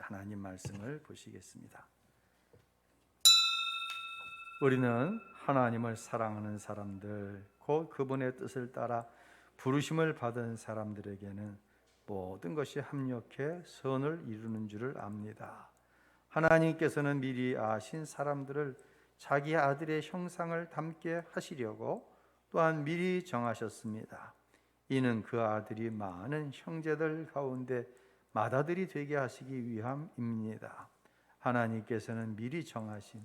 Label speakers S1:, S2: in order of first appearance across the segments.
S1: 하나님 말씀을 보시겠습니다. 우리는 하나님을 사랑하는 사람들, 곧 그분의 뜻을 따라 부르심을 받은 사람들에게는 모든 것이 합력해 선을 이루는 줄을 압니다. 하나님께서는 미리 아신 사람들을 자기 아들의 형상을 닮게 하시려고 또한 미리 정하셨습니다. 이는 그 아들이 많은 형제들 가운데 맏아들이 되게 하시기 위함입니다. 하나님께서는 미리 정하신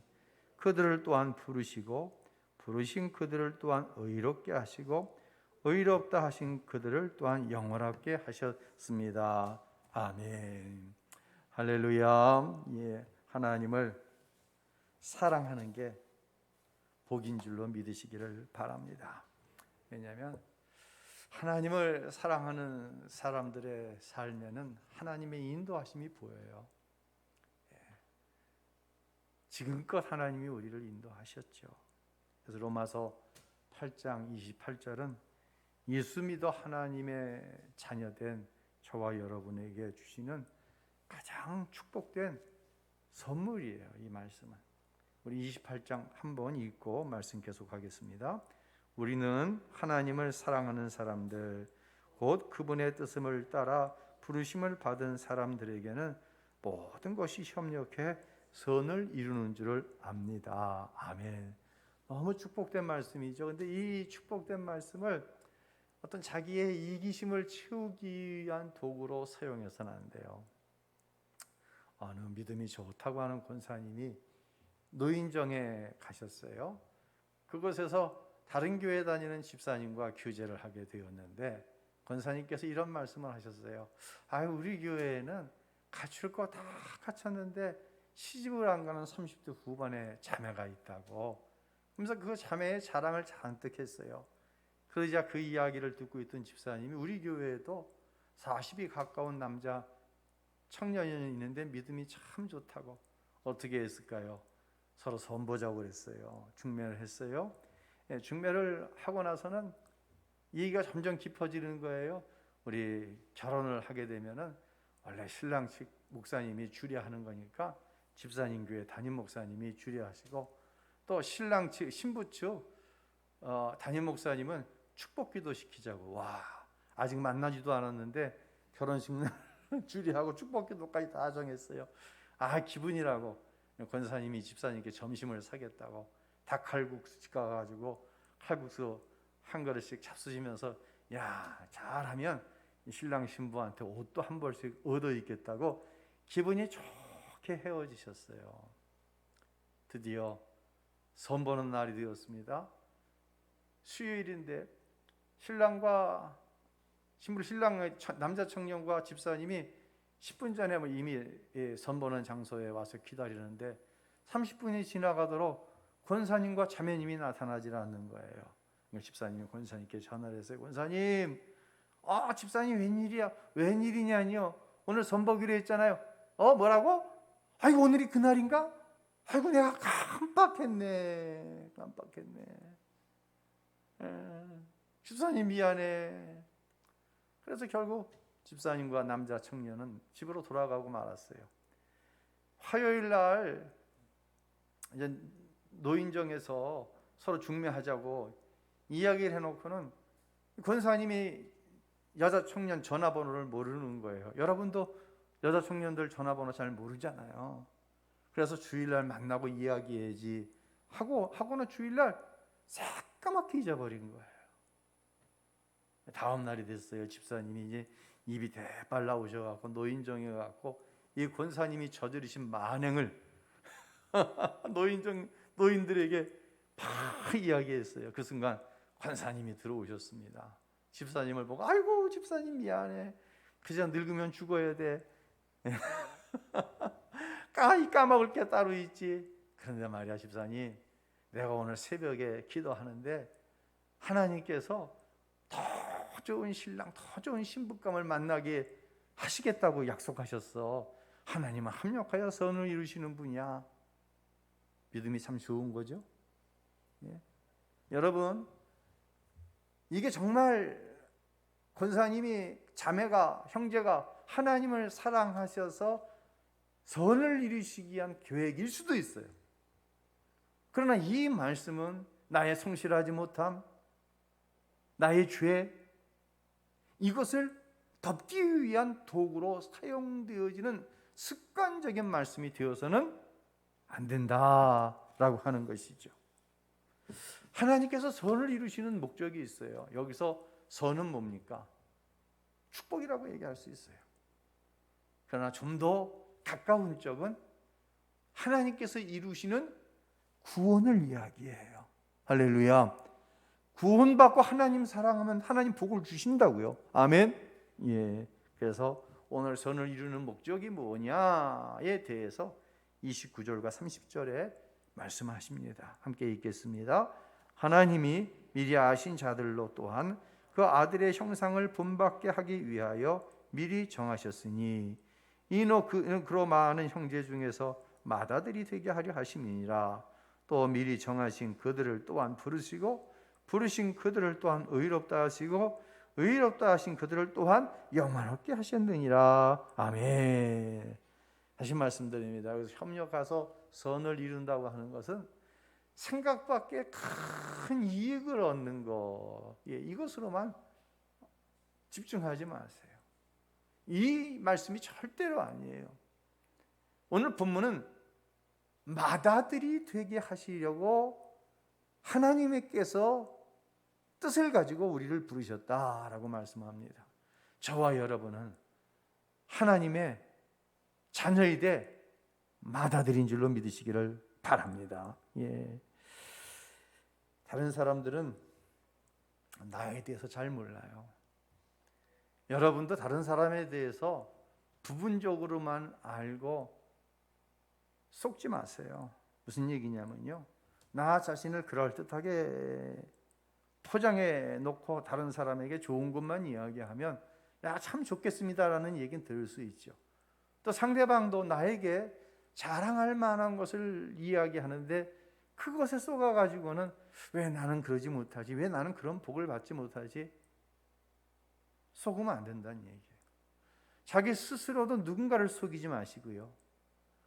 S1: 그들을 또한 부르시고 부르신 그들을 또한 의롭게 하시고 의롭다 하신 그들을 또한 영원하게 하셨습니다. 아멘. 할렐루야. 예, 하나님을 사랑하는 게 복인 줄로 믿으시기를 바랍니다. 왜냐하면 하나님을 사랑하는 사람들의 삶에는 하나님의 인도하심이 보여요. 지금껏 하나님이 우리를 인도하셨죠. 그래서 로마서 8장 28절은 예수 믿어 하나님의 자녀된 저와 여러분에게 주시는 가장 축복된 선물이에요. 이 말씀은 우리 28장 한번 읽고 말씀 계속하겠습니다. 우리는 하나님을 사랑하는 사람들, 곧 그분의 뜻을 따라 부르심을 받은 사람들에게는 모든 것이 협력해 선을 이루는 줄을 압니다. 아멘. 너무 축복된 말씀이죠. 근데 이 축복된 말씀을 어떤 자기의 이기심을 채우기 위한 도구로 사용해서는 안 돼요. 어느 믿음이 좋다고 하는 권사님이 노인정에 가셨어요. 그곳에서 다른 교회 다니는 집사님과 교제를 하게 되었는데 권사님께서 이런 말씀을 하셨어요. 우리 교회에는 갖출 거 다 갖췄는데 시집을 안 가는 30대 후반의 자매가 있다고. 그러면서 그 자매의 자랑을 잔뜩 했어요. 그러자 그 이야기를 듣고 있던 집사님이 우리 교회에도 40이 가까운 남자 청년이 있는데 믿음이 참 좋다고. 어떻게 했을까요? 서로 손보자고 그랬어요. 중매를 했어요. 중매를 하고 나서는 얘기가 점점 깊어지는 거예요. 우리 결혼을 하게 되면은 원래 신랑 측 목사님이 주례하는 거니까 집사님 교회 담임 목사님이 주례하시고 또 신랑 측 신부 측 담임 목사님은 축복기도 시키자고. 와, 아직 만나지도 않았는데 결혼식날 주례하고 축복기도까지 다 정했어요. 기분이라고 권사님이 집사님께 점심을 사겠다고 닭칼국수 가가지고 칼국수 한 그릇씩 잡수시면서 야, 잘하면 신랑 신부한테 옷도 한 벌씩 얻어 입겠다고 기분이 좋게 헤어지셨어요. 드디어 선보는 날이 되었습니다. 수요일인데 신랑과 신부 신랑의 남자 청년과 집사님이 10분 전에 이미 선보는 장소에 와서 기다리는데 30분이 지나가도록 권사님과 자매님이 나타나지 않는 거예요. 집사님이 권사님께 전화를 했어요. 권사님, 집사님 웬일이야? 웬일이냐니요? 오늘 선보기로 했잖아요. 뭐라고? 오늘이 그날인가? 내가 깜빡했네. 집사님 미안해. 그래서 결국 집사님과 남자 청년은 집으로 돌아가고 말았어요. 화요일 날 이제 노인정에서 서로 중매하자고 이야기를 해놓고는 권사님이 여자 청년 전화번호를 모르는 거예요. 여러분도 여자 청년들 전화번호 잘 모르잖아요. 그래서 주일날 만나고 이야기해야지 하고는 주일날 새까맣게 잊어버린 거예요. 다음 날이 됐어요. 집사님이 이제 입이 대빨 나오셔갖고 노인정에 갖고 이 권사님이 저지르신 만행을 노인들에게 다 이야기했어요. 그 순간 권사님이 들어오셨습니다. 집사님을 보고 아이고 집사님 미안해. 그저 늙으면 죽어야 돼. 까먹을 게 따로 있지. 그런데 말이야 집사님, 내가 오늘 새벽에 기도하는데 하나님께서 더 좋은 신랑, 더 좋은 신부감을 만나게 하시겠다고 약속하셨어. 하나님은 합력하여 선을 이루시는 분이야. 믿음이 참 좋은 거죠. 예? 여러분, 이게 정말 권사님이 형제가 하나님을 사랑하셔서 선을 이루시기 위한 계획일 수도 있어요. 그러나 이 말씀은 나의 성실하지 못함, 나의 죄, 이것을 덮기 위한 도구로 사용되어지는 습관적인 말씀이 되어서는 안 된다라고 하는 것이죠. 하나님께서 선을 이루시는 목적이 있어요. 여기서 선은 뭡니까? 축복이라고 얘기할 수 있어요. 그러나 좀 더 가까운 쪽은 하나님께서 이루시는 구원을 이야기해요. 할렐루야. 구원받고 하나님 사랑하면 하나님 복을 주신다고요. 아멘. 예. 그래서 오늘 선을 이루는 목적이 뭐냐에 대해서 29절과 30절에 말씀하십니다. 함께 읽겠습니다. 하나님이 미리 아신 자들로 또한 그 아들의 형상을 본받게 하기 위하여 미리 정하셨으니 이노 그로 많은 형제 중에서 맏아들이 되게 하려 하심이니라. 또 미리 정하신 그들을 또한 부르시고 부르신 그들을 또한 의롭다 하시고 의롭다 하신 그들을 또한 영원롭게 하셨느니라. 아멘. 다시 말씀드립니다. 그래서 협력해서 선을 이룬다고 하는 것은 생각 밖에 큰 이익을 얻는 것, 이것으로만 집중하지 마세요. 이 말씀이 절대로 아니에요. 오늘 본문은 맏아들이 되게 하시려고 하나님께서 뜻을 가지고 우리를 부르셨다라고 말씀합니다. 저와 여러분은 하나님의 자녀이되 맏아들인 줄로 믿으시기를 바랍니다. 예. 다른 사람들은 나에 대해서 잘 몰라요. 여러분도 다른 사람에 대해서 부분적으로만 알고 속지 마세요. 무슨 얘기냐면요, 나 자신을 그럴듯하게 포장해 놓고 다른 사람에게 좋은 것만 이야기하면 야, 참 좋겠습니다라는 얘기는 들을 수 있죠. 또 상대방도 나에게 자랑할 만한 것을 이야기하는데 그것에 쏘가가지고는 왜 나는 그러지 못하지? 왜 나는 그런 복을 받지 못하지? 속으면 안 된다는 얘기예요. 자기 스스로도 누군가를 속이지 마시고요,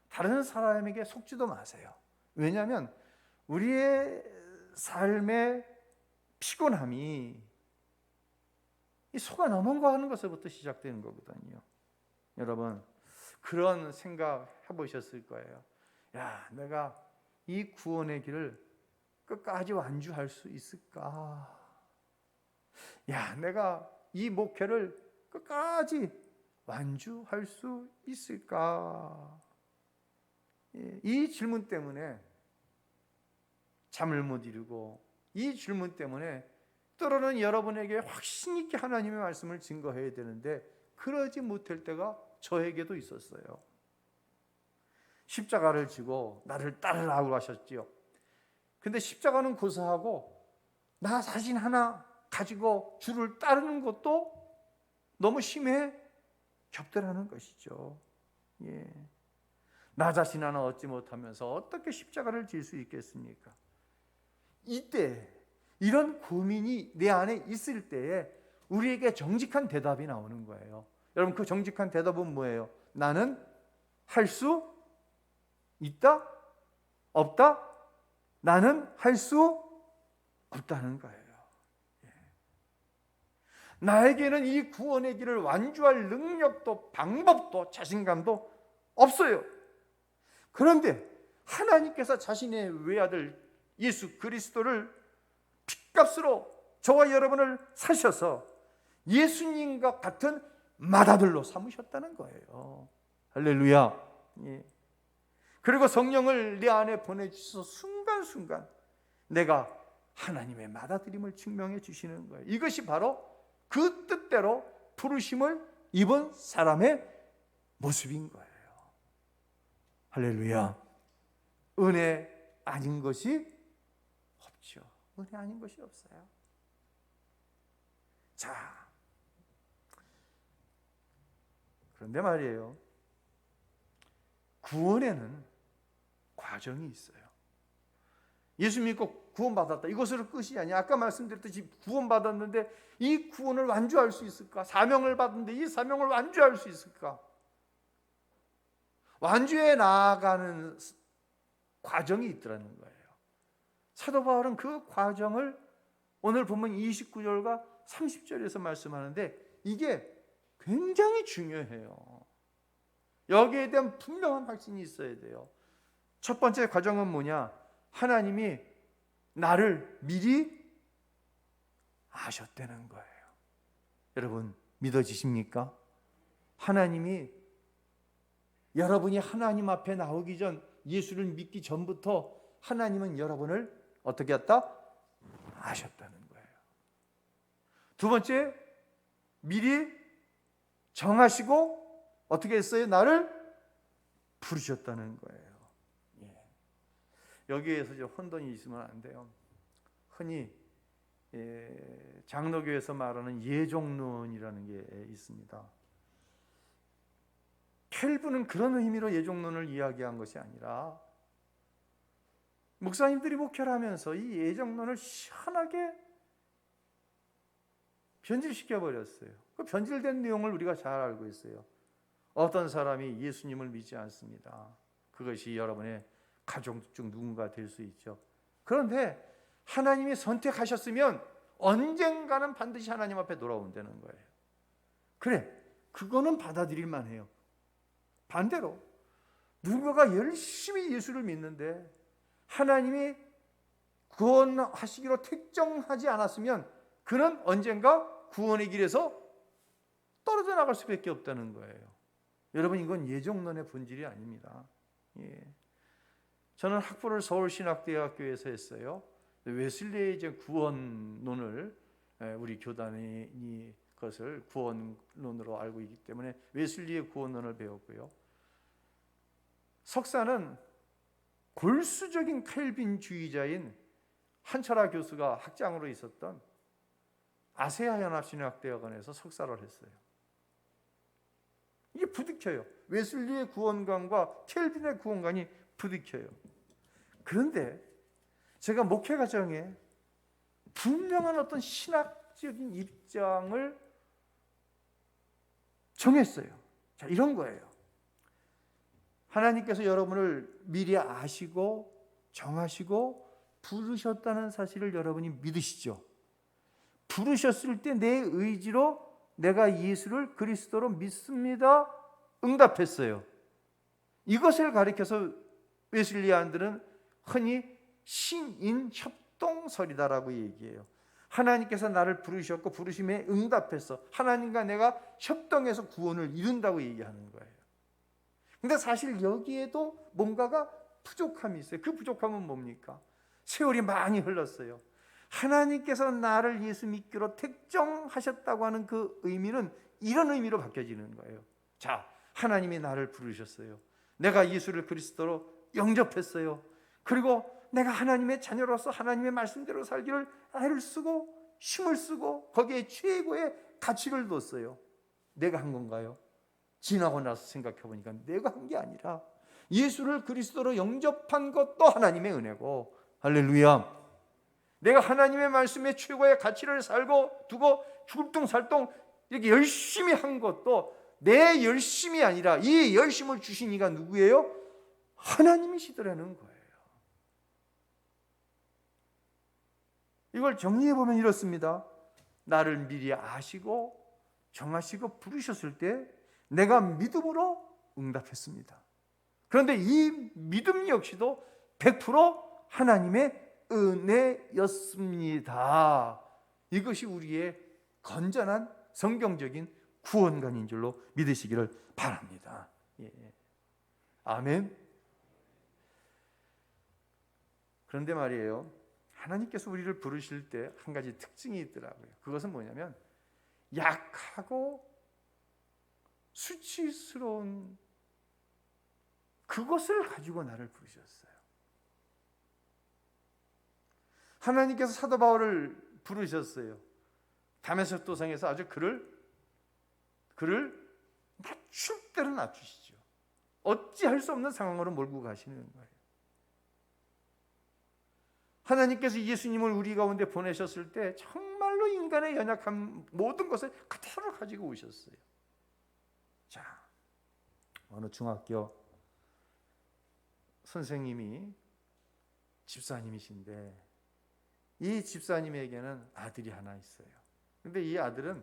S1: 다른 사람에게 속지도 마세요. 왜냐하면 우리의 삶의 피곤함이 이 속아 넘어가는 것부터 시작되는 거거든요. 여러분, 그런 생각 해보셨을 거예요. 야, 내가 이 구원의 길을 끝까지 완주할 수 있을까? 야, 내가 이 목회를 끝까지 완주할 수 있을까? 이 질문 때문에 잠을 못 이루고, 이 질문 때문에 때로는 여러분에게 확신 있게 하나님의 말씀을 증거해야 되는데 그러지 못할 때가 저에게도 있었어요. 십자가를 지고 나를 따르라고 하셨지요. 근데 십자가는 고사하고 나 자신 하나 가지고 주를 따르는 것도 너무 심해 겹들하는 것이죠. 예. 나 자신 하나 얻지 못하면서 어떻게 십자가를 질 수 있겠습니까? 이때 이런 고민이 내 안에 있을 때에 우리에게 정직한 대답이 나오는 거예요. 여러분, 그 정직한 대답은 뭐예요? 나는 할 수 있다? 없다? 나는 할 수 없다는 거예요. 나에게는 이 구원의 길을 완주할 능력도 방법도 자신감도 없어요. 그런데 하나님께서 자신의 외아들 예수 그리스도를 핏값으로 저와 여러분을 사셔서 예수님과 같은 맏아들로 삼으셨다는 거예요. 할렐루야. 예. 그리고 성령을 내 안에 보내주셔서 순간순간 내가 하나님의 맏아들임을 증명해 주시는 거예요. 이것이 바로 그 뜻대로 부르심을 입은 사람의 모습인 거예요. 할렐루야. 은혜 아닌 것이 없죠. 은혜 아닌 것이 없어요. 자, 그런데 말이에요, 구원에는 과정이 있어요. 예수 믿고 구원받았다, 이것으로 끝이 아니야. 아까 말씀드렸듯이 구원받았는데 이 구원을 완주할 수 있을까? 사명을 받았는데 이 사명을 완주할 수 있을까? 완주해 나아가는 과정이 있더라는 거예요. 사도 바울은 그 과정을 오늘 보면 29절과 30절에서 말씀하는데 이게 굉장히 중요해요. 여기에 대한 분명한 확신이 있어야 돼요. 첫 번째 과정은 뭐냐? 하나님이 나를 미리 아셨다는 거예요. 여러분 믿어지십니까? 하나님이 여러분이 하나님 앞에 나오기 전, 예수를 믿기 전부터 하나님은 여러분을 어떻게 했다? 아셨다는 거예요. 두 번째, 미리 정하시고 어떻게 했어요? 나를 부르셨다는 거예요. 여기에서 혼돈이 있으면 안 돼요. 흔히 장로교에서 말하는 예종론이라는 게 있습니다. 켈브는 그런 의미로 예종론을 이야기한 것이 아니라 목사님들이 목회를 하면서 이 예종론을 시원하게 변질시켜 버렸어요. 그 변질된 내용을 우리가 잘 알고 있어요. 어떤 사람이 예수님을 믿지 않습니다. 그것이 여러분의 가족 중 누군가 될 수 있죠. 그런데 하나님이 선택하셨으면 언젠가는 반드시 하나님 앞에 돌아온다는 거예요. 그래, 그거는 받아들일 만해요. 반대로 누군가가 열심히 예수를 믿는데 하나님이 구원하시기로 택정하지 않았으면 그는 언젠가 구원의 길에서 떨어져 나갈 수밖에 없다는 거예요. 여러분, 이건 예종론의 본질이 아닙니다. 저는 학부를 서울신학대학교에서 했어요. 웨슬리의 이제 구원론을 우리 교단이 그것을 구원론으로 알고 있기 때문에 웨슬리의 구원론을 배웠고요. 석사는 골수적인 칼빈주의자인 한철아 교수가 학장으로 있었던 아세아 연합신학대학원에서 석사를 했어요. 이게 부딪혀요. 웨슬리의 구원관과 켈빈의 구원관이 부딪혀요. 그런데 제가 목회 과정에 분명한 어떤 신학적인 입장을 정했어요. 자, 이런 거예요. 하나님께서 여러분을 미리 아시고 정하시고 부르셨다는 사실을 여러분이 믿으시죠? 부르셨을 때 내 의지로 내가 예수를 그리스도로 믿습니다. 응답했어요. 이것을 가리켜서 웨슬리안들은 흔히 신인협동설이다라고 얘기해요. 하나님께서 나를 부르셨고 부르심에 응답해서 하나님과 내가 협동해서 구원을 이룬다고 얘기하는 거예요. 근데 사실 여기에도 뭔가가 부족함이 있어요. 그 부족함은 뭡니까? 세월이 많이 흘렀어요. 하나님께서 나를 예수 믿기로 택정하셨다고 하는 그 의미는 이런 의미로 바뀌어지는 거예요. 자, 하나님이 나를 부르셨어요. 내가 예수를 그리스도로 영접했어요. 그리고 내가 하나님의 자녀로서 하나님의 말씀대로 살기를 애를 쓰고 힘을 쓰고 거기에 최고의 가치를 뒀어요. 내가 한 건가요? 지나고 나서 생각해 보니까 내가 한 게 아니라 예수를 그리스도로 영접한 것도 하나님의 은혜고, 할렐루야. 내가 하나님의 말씀에 최고의 가치를 살고 두고 죽을둥살둥 이렇게 열심히 한 것도 내 열심이 아니라 이 열심을 주신 이가 누구예요? 하나님이시더라는 거예요. 이걸 정리해 보면 이렇습니다. 나를 미리 아시고 정하시고 부르셨을 때 내가 믿음으로 응답했습니다. 그런데 이 믿음 역시도 100% 하나님의 은혜였습니다. 이것이 우리의 건전한 성경적인 구원관인 줄로 믿으시기를 바랍니다. 아멘. 그런데 말이에요, 하나님께서 우리를 부르실 때 한 가지 특징이 있더라고요. 그것은 뭐냐면 약하고 수치스러운 그것을 가지고 나를 부르셨어요. 하나님께서 사도 바울을 부르셨어요. 다메섹 도상에서 아주 그를 낮출 대로 낮추시죠. 어찌할 수 없는 상황으로 몰고 가시는 거예요. 하나님께서 예수님을 우리 가운데 보내셨을 때 정말로 인간의 연약한 모든 것을 그대로 가지고 오셨어요. 자, 어느 중학교 선생님이 집사님이신데 이 집사님에게는 아들이 하나 있어요. 근데 이 아들은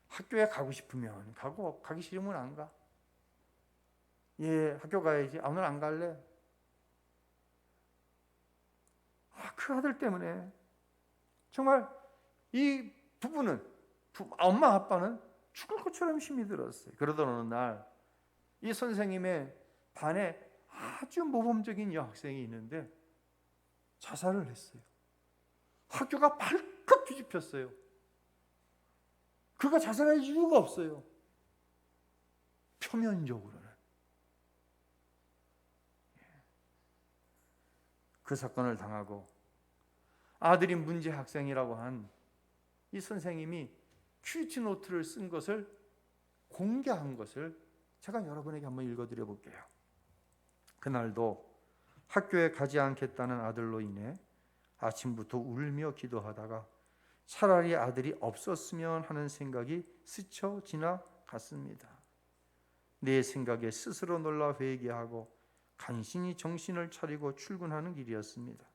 S1: 학교에 가고 싶으면 가고 가기 싫으면 안 가. 학교 가야지. 오늘 안 갈래. 그 아들 때문에 정말 이 부부는 엄마 아빠는 죽을 것처럼 힘이 들었어요. 그러던 어느 날 이 선생님의 반에 아주 모범적인 여학생이 있는데 자살을 했어요. 학교가 발칵 뒤집혔어요. 그가 자살할 이유가 없어요. 표면적으로는. 그 사건을 당하고 아들이 문제 학생이라고 한 이 선생님이 퀴즈 노트를 쓴 것을 공개한 것을 제가 여러분에게 한번 읽어드려 볼게요. 그날도 학교에 가지 않겠다는 아들로 인해 아침부터 울며 기도하다가 차라리 아들이 없었으면 하는 생각이 스쳐 지나갔습니다. 내 생각에 스스로 놀라 회개하고 간신히 정신을 차리고 출근하는 길이었습니다.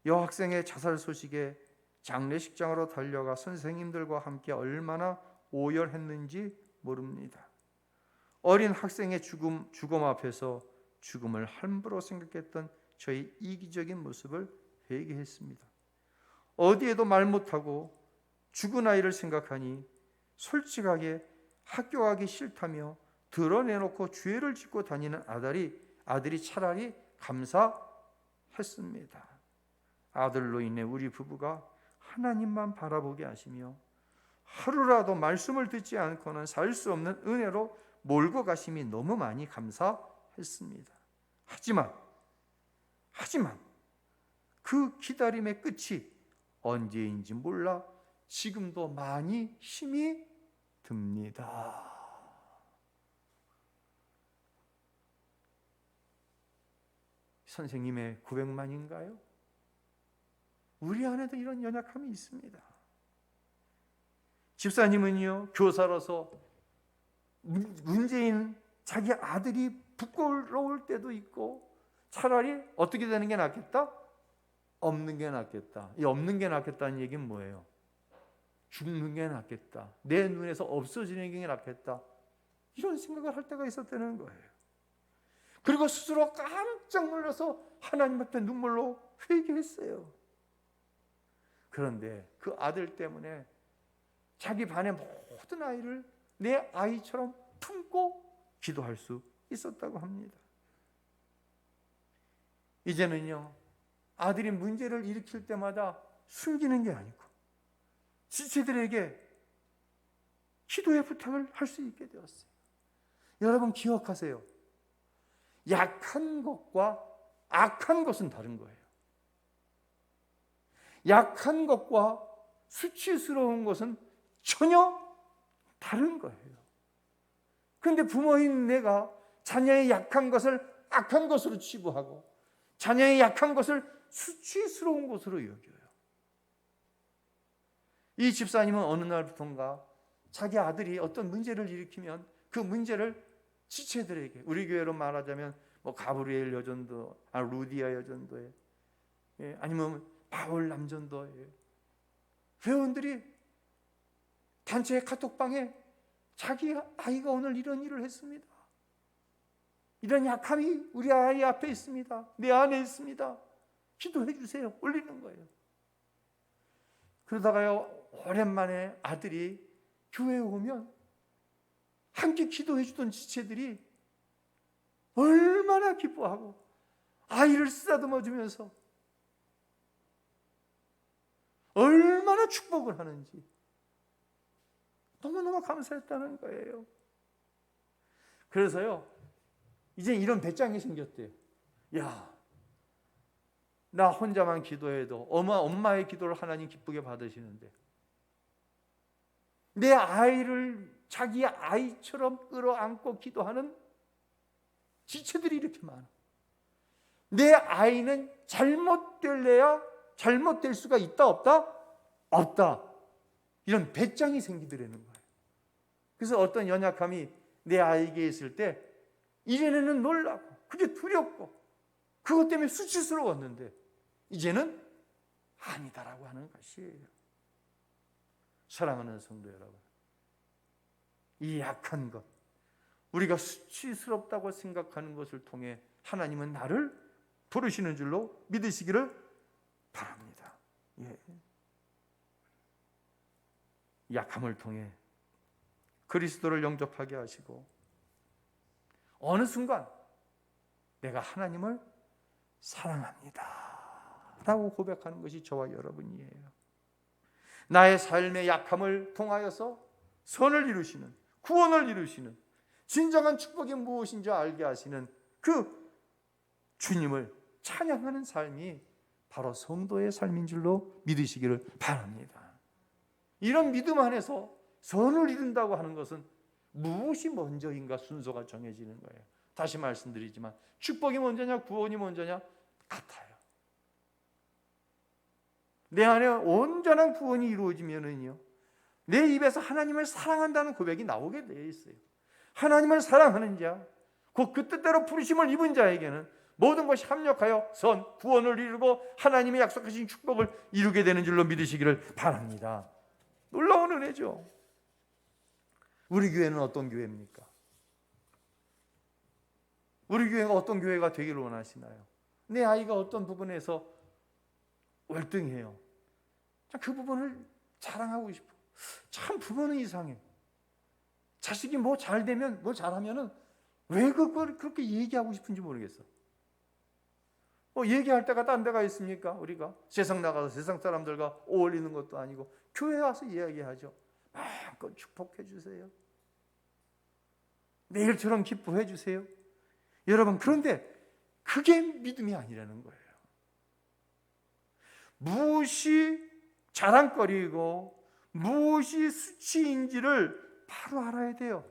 S1: 여학생의 자살 소식에 장례식장으로 달려가 선생님들과 함께 얼마나 오열했는지 모릅니다. 어린 학생의 죽음 앞에서 죽음을 함부로 생각했던 저의 이기적인 모습을 회개했습니다. 어디에도 말 못하고 죽은 아이를 생각하니 솔직하게 학교 가기 싫다며 드러내놓고 죄를 짓고 다니는 아들이 차라리 감사했습니다. 아들로 인해 우리 부부가 하나님만 바라보게 하시며 하루라도 말씀을 듣지 않고는 살 수 없는 은혜로 몰고 가심이 너무 많이 감사했습니다. 하지만 그 기다림의 끝이 언제인지 몰라 지금도 많이 힘이 듭니다. 선생님의 고백만인가요? 우리 안에도 이런 연약함이 있습니다. 집사님은요, 교사로서 문제인 자기 아들이 부끄러울 때도 있고 차라리 어떻게 되는 게 낫겠다? 없는 게 낫겠다. 이 없는 게 낫겠다는 얘기는 뭐예요? 죽는 게 낫겠다. 내 눈에서 없어지는 게 낫겠다. 이런 생각을 할 때가 있었다는 거예요. 그리고 스스로 깜짝 놀라서 하나님 앞에 눈물로 회개했어요. 그런데 그 아들 때문에 자기 반의 모든 아이를 내 아이처럼 품고 기도할 수 있었다고 합니다. 이제는요, 아들이 문제를 일으킬 때마다 숨기는 게 아니고 지체들에게 기도의 부탁을 할 수 있게 되었어요. 여러분 기억하세요. 약한 것과 악한 것은 다른 거예요. 약한 것과 수치스러운 것은 전혀 다른 거예요. 그런데 부모인 내가 자녀의 약한 것을 악한 것으로 치부하고 자녀의 약한 것을 수치스러운 것으로 여겨요. 이 집사님은 어느 날부턴가 자기 아들이 어떤 문제를 일으키면 그 문제를 지체들에게, 우리 교회로 말하자면 가브리엘 여전도, 루디아 여전도에, 아니면 바울 남전도에 회원들이 단체 카톡방에 자기 아이가 오늘 이런 일을 했습니다. 이런 약함이 우리 아이 앞에 있습니다. 내 안에 있습니다. 기도해 주세요. 올리는 거예요. 그러다가요, 오랜만에 아들이 교회에 오면 함께 기도해 주던 지체들이 얼마나 기뻐하고 아이를 쓰다듬어 주면서 얼마나 축복을 하는지 너무너무 감사했다는 거예요. 그래서요, 이제 이런 배짱이 생겼대요. 야, 나 혼자만 기도해도 엄마의 기도를 하나님 기쁘게 받으시는데 내 아이를 자기 아이처럼 끌어안고 기도하는 지체들이 이렇게 많아. 내 아이는 잘못될래야 잘못될 수가 있다 없다? 없다. 이런 배짱이 생기더라는 거예요. 그래서 어떤 연약함이 내 아이에게 있을 때 이전에는 놀라고 그게 두렵고 그것 때문에 수치스러웠는데 이제는 아니다라고 하는 것이에요. 사랑하는 성도 여러분, 이 약한 것, 우리가 수치스럽다고 생각하는 것을 통해 하나님은 나를 부르시는 줄로 믿으시기를 바랍니다. 예. 약함을 통해 그리스도를 영접하게 하시고 어느 순간 내가 하나님을 사랑합니다 라고 고백하는 것이 저와 여러분이에요. 나의 삶의 약함을 통하여서 선을 이루시는, 구원을 이루시는, 진정한 축복이 무엇인지 알게 하시는 그 주님을 찬양하는 삶이 바로 성도의 삶인 줄로 믿으시기를 바랍니다. 이런 믿음 안에서 선을 이룬다고 하는 것은 무엇이 먼저인가 순서가 정해지는 거예요. 다시 말씀드리지만 축복이 먼저냐 구원이 먼저냐 같아요. 내 안에 온전한 구원이 이루어지면은요, 내 입에서 하나님을 사랑한다는 고백이 나오게 되어 있어요. 하나님을 사랑하는 자, 곧 그 뜻대로 부르심을 입은 자에게는 모든 것이 합력하여 선, 구원을 이루고 하나님의 약속하신 축복을 이루게 되는 줄로 믿으시기를 바랍니다. 놀라운 은혜죠. 우리 교회는 어떤 교회입니까? 우리 교회가 어떤 교회가 되기를 원하시나요? 내 아이가 어떤 부분에서 월등해요. 그 부분을 자랑하고 싶어. 참 부모는 이상해. 자식이 뭐 잘 되면, 뭐 잘하면은 왜 그걸 그렇게 얘기하고 싶은지 모르겠어. 얘기할 때가 딴 데가 있습니까? 우리가 세상 나가서 세상 사람들과 어울리는 것도 아니고 교회 와서 이야기하죠. 마음껏 축복해 주세요. 내일처럼 기뻐해 주세요. 여러분, 그런데 그게 믿음이 아니라는 거예요. 무엇이 자랑거리이고 무엇이 수치인지를 바로 알아야 돼요.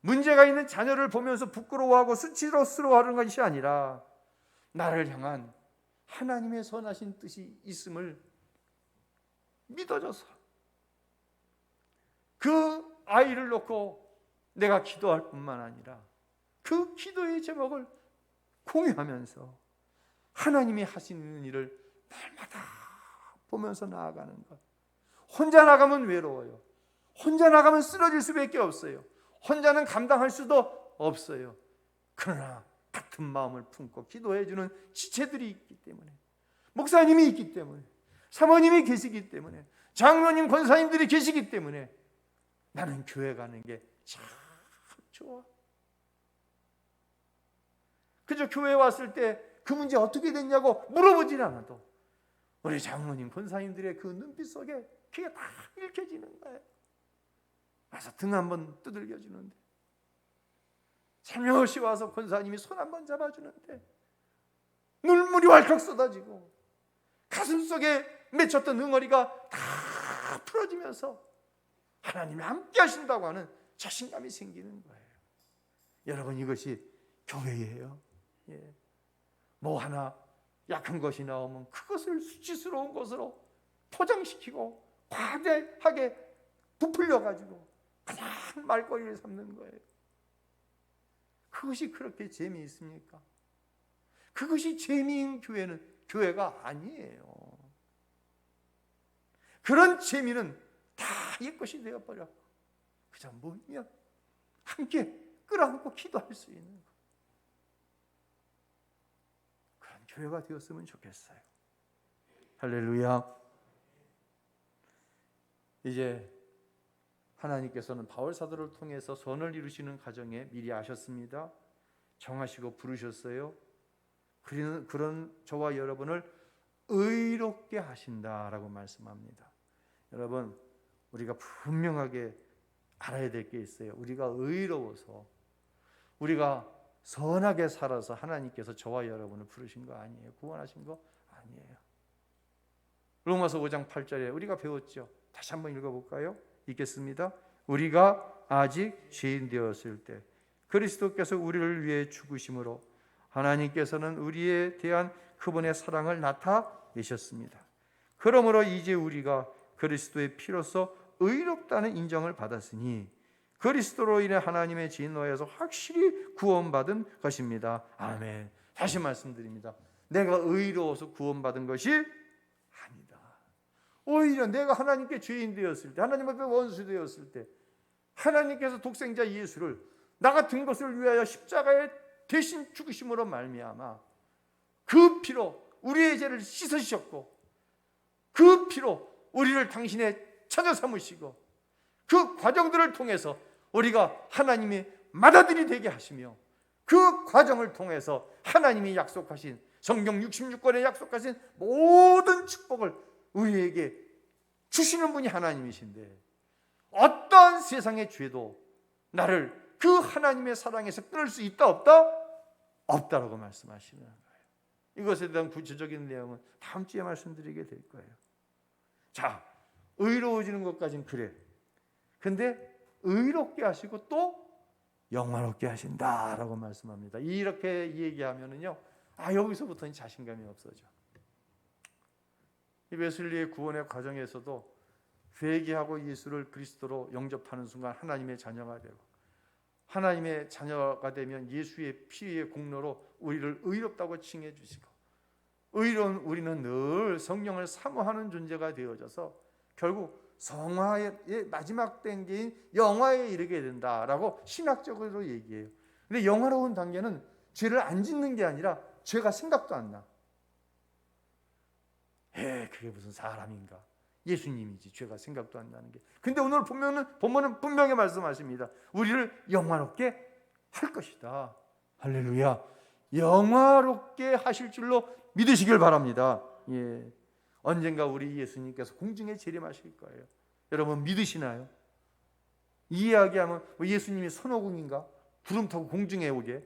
S1: 문제가 있는 자녀를 보면서 부끄러워하고 수치스러워하는 것이 아니라 나를 향한 하나님의 선하신 뜻이 있음을 믿어져서 그 아이를 놓고 내가 기도할 뿐만 아니라 그 기도의 제목을 공유하면서 하나님이 하시는 일을 날마다 보면서 나아가는 것. 혼자 나가면 외로워요. 혼자 나가면 쓰러질 수밖에 없어요. 혼자는 감당할 수도 없어요. 그러나 같은 마음을 품고 기도해주는 지체들이 있기 때문에, 목사님이 있기 때문에, 사모님이 계시기 때문에, 장로님, 권사님들이 계시기 때문에 나는 교회 가는 게 참 좋아. 그저 교회 왔을 때 그 문제 어떻게 됐냐고 물어보질 않아도 우리 장로님, 권사님들의 그 눈빛 속에 그게 다 읽혀지는 거예요. 와서 등 한번 두들겨 주는데, 살며시 와서 권사님이 손 한번 잡아주는데 눈물이 왈칵 쏟아지고 가슴속에 맺혔던 응어리가 다 풀어지면서 하나님이 함께 하신다고 하는 자신감이 생기는 거예요. 여러분, 이것이 교회예요. 예. 뭐 하나 약한 것이 나오면 그것을 수치스러운 것으로 포장시키고 과대하게 부풀려가지고 그냥 말거리를 삼는 거예요. 그것이 그렇게 재미있습니까? 그것이 재미인 교회는 교회가 아니에요. 그런 재미는 다 옛것이 되어버려. 그저 뭐냐? 함께 끌어안고 기도할 수 있는 것. 그런 교회가 되었으면 좋겠어요. 할렐루야. 이제 하나님께서는 바울 사도를 통해서 선을 이루시는 과정에 미리 아셨습니다. 정하시고 부르셨어요. 그런 저와 여러분을 의롭게 하신다라고 말씀합니다. 여러분, 우리가 분명하게 알아야 될 게 있어요. 우리가 의로워서, 우리가 선하게 살아서 하나님께서 저와 여러분을 부르신 거 아니에요. 구원하신 거 아니에요. 로마서 5장 8절에 우리가 배웠죠. 다시 한번 읽어볼까요? 읽겠습니다. 우리가 아직 죄인 되었을 때 그리스도께서 우리를 위해 죽으심으로 하나님께서는 우리에 대한 그분의 사랑을 나타내셨습니다. 그러므로 이제 우리가 그리스도의 피로써 의롭다는 인정을 받았으니 그리스도로 인해 하나님의 진노에서 확실히 구원받은 것입니다. 아멘. 다시 말씀드립니다. 내가 의로워서 구원받은 것이 아니다. 오히려 내가 하나님께 죄인 되었을 때, 하나님 앞에 원수 되었을 때, 하나님께서 독생자 예수를 나 같은 것을 위하여 십자가에 대신 죽으심으로 말미암아 그 피로 우리의 죄를 씻으셨고, 그 피로 우리를 당신의 자녀 삼으시고, 그 과정들을 통해서 우리가 하나님의 맏아들이 되게 하시며, 그 과정을 통해서 하나님이 약속하신, 성경 66권에 약속하신 모든 축복을 우리에게 주시는 분이 하나님이신데, 어떠한 세상의 죄도 나를 그 하나님의 사랑에서 끊을 수 있다 없다? 없다라고 말씀하시는 거예요. 이것에 대한 구체적인 내용은 다음 주에 말씀드리게 될 거예요. 자, 의로워지는 것까지는 그래. 근데 의롭게 하시고 또 영화롭게 하신다라고 말씀합니다. 이렇게 얘기하면은요, 여기서부터는 자신감이 없어져. 이 웨슬리의 구원의 과정에서도 회개하고 예수를 그리스도로 영접하는 순간 하나님의 자녀가 되고, 하나님의 자녀가 되면 예수의 피의 공로로 우리를 의롭다고 칭해 주시고, 의로운 우리는 늘 성령을 사모하는 존재가 되어져서 결국 성화의 마지막 단계인 영화에 이르게 된다라고 신학적으로 얘기해요. 근데 영화로운 단계는 죄를 안 짓는 게 아니라 죄가 생각도 안 나. 그게 무슨 사람인가? 예수님이지, 죄가 생각도 안 나는 게. 근데 오늘 본문은 분명히 말씀하십니다. 우리를 영화롭게 할 것이다. 할렐루야. 영화롭게 하실 줄로 믿으시길 바랍니다. 예. 언젠가 우리 예수님께서 공중에 재림하실 거예요. 여러분 믿으시나요? 이 이야기하면 예수님이 손오공인가? 구름 타고 공중에 오게?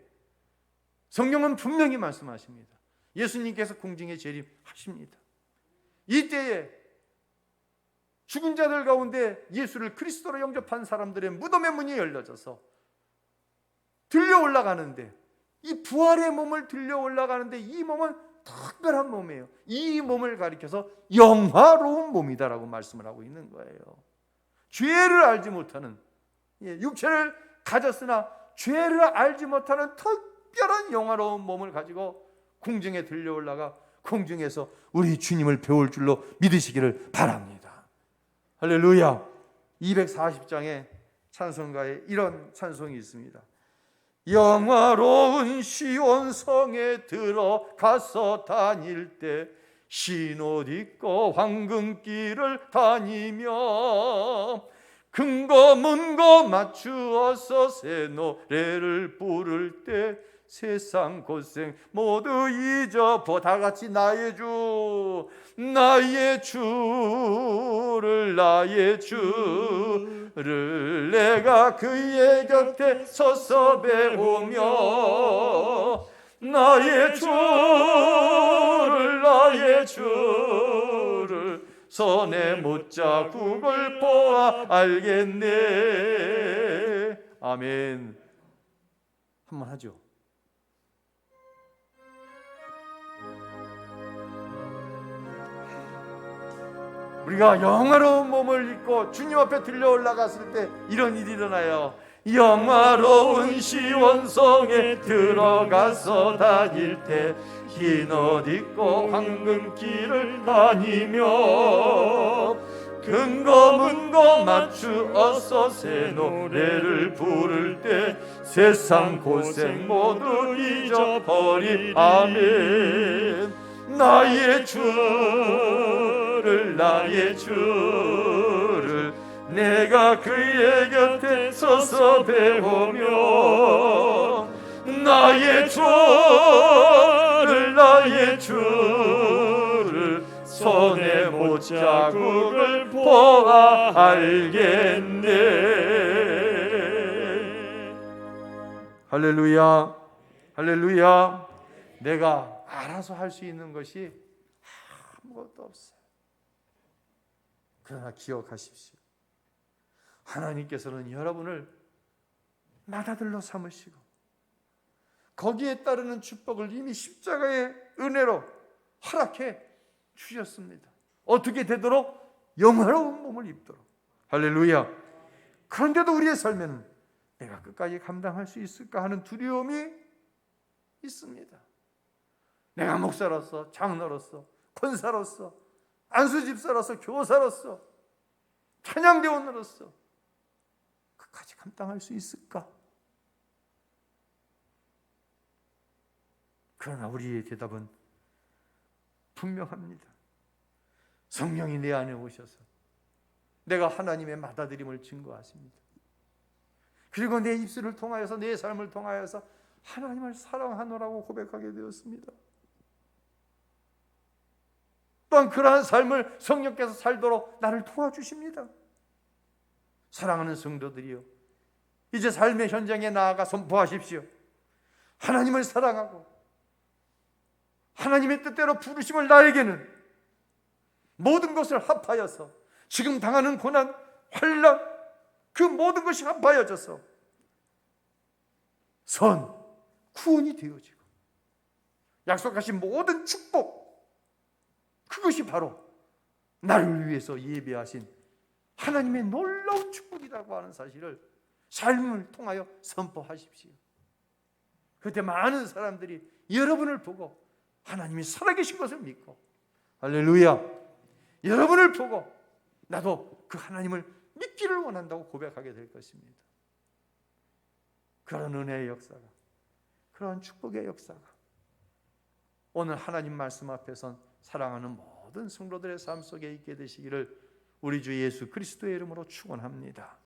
S1: 성경은 분명히 말씀하십니다. 예수님께서 공중에 재림하십니다. 이때에 죽은 자들 가운데 예수를 그리스도로 영접한 사람들의 무덤의 문이 열려져서 들려 올라가는데, 이 부활의 몸을 들려 올라가는데, 이 몸은 특별한 몸이에요. 이 몸을 가리켜서 영화로운 몸이다라고 말씀을 하고 있는 거예요. 죄를 알지 못하는, 육체를 가졌으나 죄를 알지 못하는 특별한 영화로운 몸을 가지고 공중에 들려 올라가 공중에서 우리 주님을 배울 줄로 믿으시기를 바랍니다. 할렐루야. 240장에 찬송가에 이런 찬송이 있습니다. 영화로운 시온성에 들어가서 다닐 때 흰옷 입고 황금길을 다니며 근거 문거 맞추어서 새 노래를 부를 때 세상 고생 모두 잊어버. 다 같이 나의 주, 나의 주를, 나의 주를 내가 그의 곁에 서서 배우며, 나의 주를, 나의 주를 손에 못자국을 보아 알겠네. 아멘. 한번 하죠. 우리가 영화로운 몸을 입고 주님 앞에 들려 올라갔을 때 이런 일이 일어나요. 영화로운 시온성에 들어가서 다닐 때 흰옷 입고 황금길을 다니며 근거 문거 맞추어서 새 노래를 부를 때 세상 고생 모두 잊어버린. 아멘. 나의 주를, 나의 주를 내가 그의 곁에 서서 배우며, 나의 주를, 나의 주를 손에 못자국을 보아 알겠네. 할렐루야, 할렐루야. 내가 알아서 할 수 있는 것이 아무것도 없어요. 그러나 기억하십시오. 하나님께서는 여러분을 맏아들로 삼으시고 거기에 따르는 축복을 이미 십자가의 은혜로 허락해 주셨습니다. 어떻게 되도록? 영화로운 몸을 입도록. 할렐루야. 그런데도 우리의 삶에는 내가 끝까지 감당할 수 있을까 하는 두려움이 있습니다. 내가 목사로서, 장로로서, 권사로서, 안수집사로서, 교사로서, 찬양대원으로서 끝까지 감당할 수 있을까? 그러나 우리의 대답은 분명합니다. 성령이 내 안에 오셔서 내가 하나님의 받아들임을 증거하십니다. 그리고 내 입술을 통하여서, 내 삶을 통하여서 하나님을 사랑하노라고 고백하게 되었습니다. 또한 그러한 삶을 성령께서 살도록 나를 도와주십니다. 사랑하는 성도들이여, 이제 삶의 현장에 나아가 선포하십시오. 하나님을 사랑하고 하나님의 뜻대로 부르심을 나에게는 모든 것을 합하여서 지금 당하는 고난, 환난, 그 모든 것이 합하여져서 구원이 되어지고 약속하신 모든 축복, 그것이 바로 나를 위해서 예비하신 하나님의 놀라운 축복이라고 하는 사실을 삶을 통하여 선포하십시오. 그때 많은 사람들이 여러분을 보고 하나님이 살아계신 것을 믿고, 할렐루야, 여러분을 보고 나도 그 하나님을 믿기를 원한다고 고백하게 될 것입니다. 그런 은혜의 역사가, 그런 축복의 역사가 오늘 하나님 말씀 앞에선 사랑하는 모든 성도들의 삶 속에 있게 되시기를 우리 주 예수 그리스도의 이름으로 축원합니다.